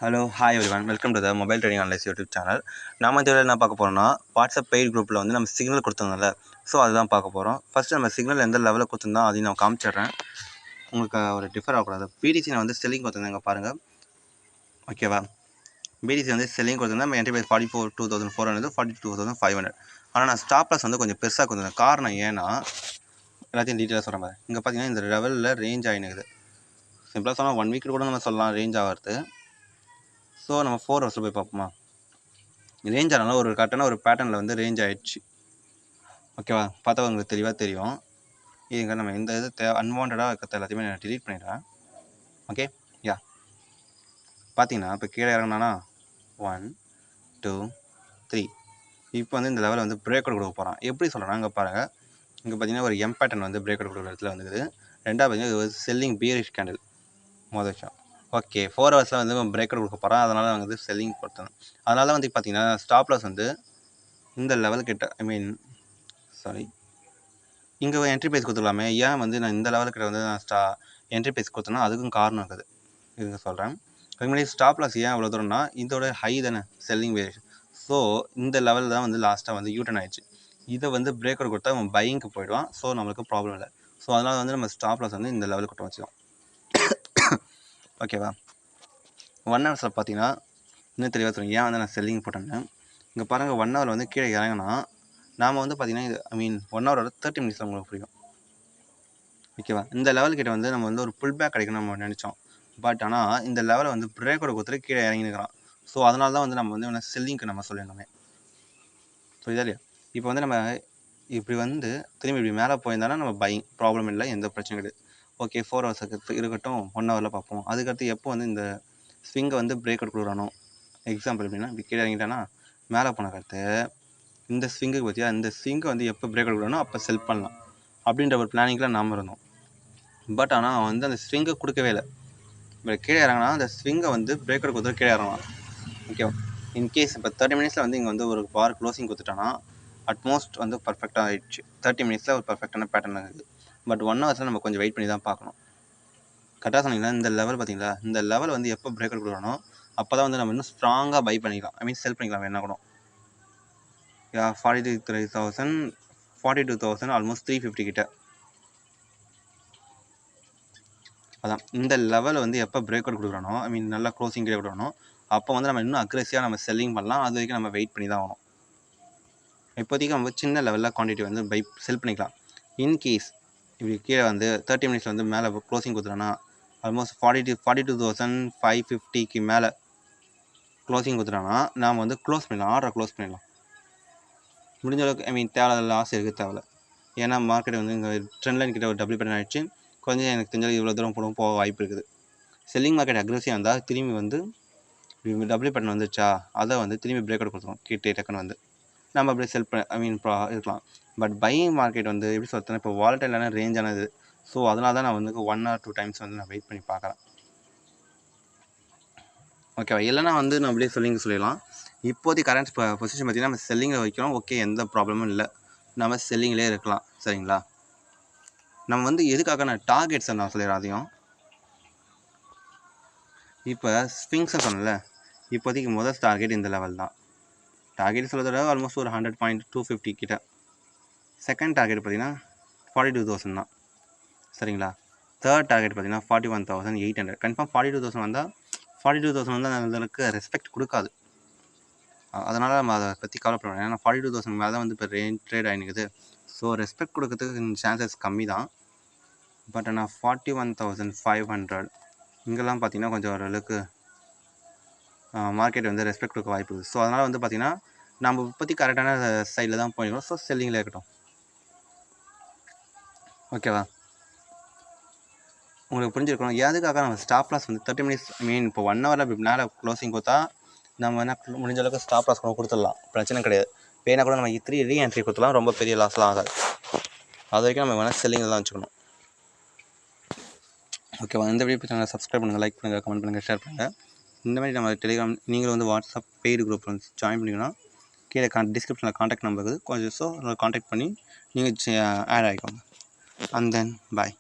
Hello hi everyone, welcome to the mobile trading analyse YouTube channel. நம்ம இதில் என்ன பார்க்க போகிறோம்னா, வாட்ஸ்அப் பெய்ட் குரூப்பில் வந்து நம்ம சிக்னல் கொடுத்துருந்தோம்ல, ஸோ அதுதான் பார்க்க போகிறோம். ஃபஸ்ட்டு நம்ம சிக்னல் எந்த லெவலில் கொடுத்துருந்தோம் அதையும் நான் காமிச்சிடுறேன். உங்களுக்கு ஒரு டிஃபர் ஆகக்கூடாது. பிடிசி நான் வந்து செல்லிங் கொடுத்துருந்தேங்க பாருங்கள், ஓகேவா? பிடிசி வந்து செல்லிங் கொடுத்துருந்தேன். நம்ம என்ட்ரி 44,400 42,500. ஆனால் நான் ஸ்டாப் லாஸ் வந்து கொஞ்சம் பெருசாக கொடுத்துருந்தேன். காரணம் ஏன்னா, எல்லாத்தையும் டீட்டெயிலாக சொல்கிறேன் பாரு. இங்கே பார்த்தீங்கன்னா இந்த லெவலில் ரேஞ்ச் ஆகினுக்குது. சிம்பிளாக சொன்னால் 1 வீக் கூட நம்ம சொல்லலாம் ரேஞ்ச் ஆகிறது. ஸோ நம்ம 4 ஹவர்ஸில் போய் பார்ப்போமா? ரேஞ்ச் ஆனாலும் ஒரு கரெக்டான ஒரு பேட்டர்னில் வந்து ரேஞ்ச் ஆகிடுச்சு, ஓகேவா? பார்த்தா உங்களுக்கு தெளிவாக தெரியும். இதுங்க நம்ம எந்த இது அன்வான்டாக இருக்கிறது எல்லாத்தையுமே நான் டிலீட் பண்ணிடுறேன். ஓகே, யா பார்த்தீங்கன்னா இப்போ கீழே இறங்கினானா 1 2 3. இப்போ வந்து இந்த லெவலில் வந்து பிரேக் அவுட் கொடுக்க போகிறான். எப்படி சொல்கிறேன்னா, இங்கே பாருங்கள், இங்கே பார்த்தீங்கன்னா ஒரு எம் பேட்டர்ன் வந்து பிரேக் அவுட் கொடுக்குற இடத்துல வந்துக்குது. ரெண்டாவது பார்த்தீங்கன்னா இது செல்லிங் பியரிஷ் கேண்டில் மொதல் விஷயம். ஓகே, 4 ஹவர்ஸில் வந்து பிரேக் அவுட் கொடுக்க போகிறோம். அதனால் நான் வந்து செல்லிங் கொடுத்தேன். அதனால வந்து பார்த்தீங்கன்னா ஸ்டாப் லாஸ் வந்து இந்த லெவல் கிட்ட, இங்கே என்ட்ரி ப்ரைஸ் கொடுத்துக்கலாமே. ஏன் வந்து நான் இந்த லெவலுக்கிட்ட வந்து நான் என்ட்ரி ப்ரைஸ் கொடுத்தேன்னா அதுக்கும் காரணம் இருக்குது. இதுக்கு சொல்கிறேன். அதுக்கு முன்னாடி ஸ்டாப் லாஸ் ஏன் அவ்வளோ தூரம்னா, இதோட ஹை தானே செல்லிங் வேரியேஷன். ஸோ இந்த லெவலில் தான் வந்து லாஸ்ட்டாக வந்து யூட்டன் ஆயிடுச்சு. இதை வந்து பிரேக் அவுட் கொடுத்தா அவன் பையிங்க்கு போயிடுவான். ஸோ நம்மளுக்கு ப்ராப்ளம் இல்லை. ஸோ அதனால் வந்து நம்ம ஸ்டாப் லாஸ் வந்து இந்த லெவலுக்கு கொண்டு வச்சுக்கோம், ஓகேவா? 1 ஹவர்ஸில் பார்த்தீங்கன்னா இன்னும் தெளிவாக தெரியும் ஏன் வந்து நான் செல்லிங் போட்டேன்னு. இங்கே பாருங்கள், 1 ஹவர் வந்து கீழே இறங்கினா நாம் வந்து பார்த்தீங்கன்னா இது 1 ஹவரோட 30 மினிட்ஸில் உங்களுக்கு புரியும், ஓகேவா? இந்த லெவல்கிட்ட வந்து நம்ம வந்து ஒரு புல் பேக் கிடைக்கணும் நம்ம நினச்சோம். பட் ஆனால் இந்த லெவலை வந்து பிரேக் அவுட் கொடுத்துட்டு கீழே இறங்கினுக்கிறான். ஸோ அதனால தான் வந்து நம்ம வந்து செல்லிங்க்கு நம்ம சொல்லியிருந்தோமே, புரியுதா இல்லையா? இப்போ வந்து நம்ம இப்படி வந்து திரும்பி இப்படி மேலே போயிருந்தாலும் நம்ம பையிங் ப்ராப்ளம் இல்லை, எந்த பிரச்சனையும் கிடையாது. ஓகே, 4 ஹவர்ஸுக்கு இருக்கட்டும், 1 ஹவரில் பார்ப்போம். அதுக்கடுத்து எப்போ வந்து இந்த ஸ்விங்கை வந்து பிரேக் அவுட் கொடுக்குறானோ, எக்ஸாம்பிள் எப்படின்னா இப்படி கீழே இறங்கிட்டானா மேலே போன கருத்து இந்த ஸ்விங்குக்கு பற்றியா, இந்த ஸ்விங்கை வந்து எப்போ பிரேக் அவுட் கொடுக்கணும் அப்போ செல் பண்ணலாம் அப்படின்ற ஒரு பிளானிங்கில் நாம் இருந்தோம். பட் ஆனால் அவன் வந்து அந்த ஸ்விங்கை கொடுக்கவே இல்லை. இப்போ கீழே இறங்கினா அந்த ஸ்விங்கை வந்து பிரேக் அவுட் கொடுத்து கீழே இறங்கலாம், ஓகேவா? இன்கேஸ் இப்போ 30 மினிட்ஸில் வந்து இங்கே வந்து ஒரு பார் க்ளோசிங் கொடுத்துட்டானா அட்மோஸ்ட் வந்து பர்ஃபெக்டாக ஆகிடுச்சு. 30 மினிட்ஸில் ஒரு பர்ஃபெக்டான பேட்டர்ன் இருக்குது. பட் 1 ஹவர்ஸில் நம்ம கொஞ்சம் வெயிட் பண்ணி தான் பார்க்கணும். கரெக்டாக சொன்னீங்கன்னா இந்த லெவல் பார்த்தீங்களா, இந்த லெவல் வந்து எப்போ பிரேக் அவுட் கொடுக்கணும் அப்போ தான் வந்து நம்ம இன்னும் ஸ்ட்ராங்காக பை பண்ணிக்கலாம், செல் பண்ணிக்கலாம் என்ன கூட. 43,000 42,000 ஆல்மோஸ்ட் 350 கிட்ட. அதான் இந்த லெவல் வந்து எப்போ பிரேக் அவுட் கொடுக்குறானோ, நல்லா க்ளோசிங் கிட்ட கொடுக்கணும், அப்போ வந்து நம்ம இன்னும் அக்ரெசிவாக நம்ம செல்லிங் பண்ணலாம். அது வரைக்கும் நம்ம வெயிட் பண்ணி தான் ஆகணும். இப்போதைக்கு நம்ம சின்ன லெவலில் குவான்டிட்டி வந்து செல் பண்ணிக்கலாம். இன்கேஸ் இப்படி கீழே வந்து 30 மினிட்ஸில் வந்து மேலே க்ளோசிங் கொடுத்துட்டோன்னா ஆல்மோஸ்ட் 42,550க்கு மேலே க்ளோசிங் கொடுத்துட்டோன்னா நாம் வந்து க்ளோஸ் பண்ணிடலாம், ஆர்டரை க்ளோஸ் பண்ணிடலாம். முடிஞ்ச அளவுக்கு தேவையில்ல லாஸ் இருக்குது தேவையில்ல. ஏன்னா மார்க்கெட் வந்து இங்கே ட்ரெண்ட் லைன் கிட்ட ஒரு டபுள் பேட்டர்ன் ஆகிடுச்சு. கொஞ்சம் எனக்கு தெரிஞ்சாலும் இவ்வளோ தூரம் போக வாய்ப்பு இருக்குது. செல்லிங் மார்க்கெட் அக்ரெசிவாக இருந்தால் திரும்பி வந்து டபுள் பேட்டர்ன் வந்துச்சா அதை வந்து திரும்பி பிரேக் அவுட் கொடுத்துரும் கிட்டே டக்குன்னு வந்து நம்ம அப்படியே செல் இருக்கலாம். பட் பையிங் மார்க்கெட் வந்து எப்படி சொல்கிறேன்னா இப்போ வாலட்டைலான ரேஞ்சானது. ஸோ அதனால தான் நான் வந்து 1 or 2 டைம்ஸ் வந்து நான் வெயிட் பண்ணி பார்க்குறேன், ஓகேவா? இல்லைனா வந்து நான் அப்படியே சொல்லிடலாம். இப்போதைக்கு கரண்ட் பொசிஷன் பார்த்தீங்கன்னா நம்ம செல்லிங்கில் வைக்கிறோம், ஓகே, எந்த ப்ராப்ளமும் இல்லை, நம்ம செல்லிங்லேயே இருக்கலாம், சரிங்களா? நம்ம வந்து எதுக்காக நான் டார்கெட்ஸை நான் சொல்லிடுறேன் அதையும். இப்போ ஸ்விங்ஸை சொன்னல, இப்போதைக்கு முதல் டார்கெட் இந்த லெவல் தான். டார்கெட் சொல்கிறத ஆல்மோஸ்ட் ஒரு 100.250 கிட்ட. செகண்ட் டார்கெட் பார்த்தீங்கன்னா 42,000 தான், சரிங்களா? தேர்ட் டார்கெட் பார்த்தீங்கன்னா 41,800. கன்ஃபார்ம் 42,000 வந்தால் 42,000 வந்து அந்த ரெஸ்பெக்ட் கொடுக்காது. அதனால் நம்ம அதை பற்றி கவலைப்படணும். ஏன்னா 42,000 மேலே தான் வந்து இப்போ ட்ரேட் ஆகினுக்குது. ஸோ ரெஸ்பெக்ட் கொடுக்கறதுக்கு சான்சஸ் கம்மி தான். பட் ஆனால் 41,500 இங்கெல்லாம் பார்த்தீங்கன்னா கொஞ்சம் ஓரளவுக்கு மார்க்கெட் வந்து ரெஸ்பெக்ட் கொடுக்க வாய்ப்பு இருக்குது. ஸோ அதனால் வந்து பார்த்திங்கன்னா நம்ம இப்போதைக்கு கரெக்டான சைடில் தான் போயிடணும். ஸோ செல்லிங்கில் இருக்கட்டும், ஓகேவா? உங்களுக்கு புரிஞ்சிருக்கணும் எதுக்காக நம்ம ஸ்டாப் லாஸ் வந்து 30 மினிட்ஸ் இப்போ 1 ஹவரில் இப்படி மேலே க்ளோசிங் கொடுத்தா நம்ம என்ன முடிஞ்ச அளவுக்கு ஸ்டாப் லாஸ் கூட கொடுத்துடலாம், பிரச்சனை கிடையாது. வேணா கூட நம்ம 3 ரீஎன்ட்ரி கொடுத்துலாம், ரொம்ப பெரிய லாஸ்லாம் ஆகாது. அது வரைக்கும் நம்ம வேணால் செல்லிங்கில் தான் வச்சுக்கணும், ஓகேவா? இந்த வீடியோ சேனலை சப்ஸ்கிரைப் பண்ணுங்கள், லைக் பண்ணுங்கள், கமெண்ட் பண்ணுங்கள், ஷேர் பண்ணுங்கள். இந்த மாதிரி நம்ம டெலிகிராம் நீங்களும் வந்து வாட்ஸ்அப் பெய்டு குரூப் வந்து ஜாயின் பண்ணிங்கன்னா கீழே டிஸ்கிரிப்ஷனில் காண்டாக்ட் நம்பர் இருக்குது, கொஞ்சம் ஸோ காண்டாக்ட் பண்ணி நீங்கள் ஆட் ஆகிக்கோங்க. And then bye.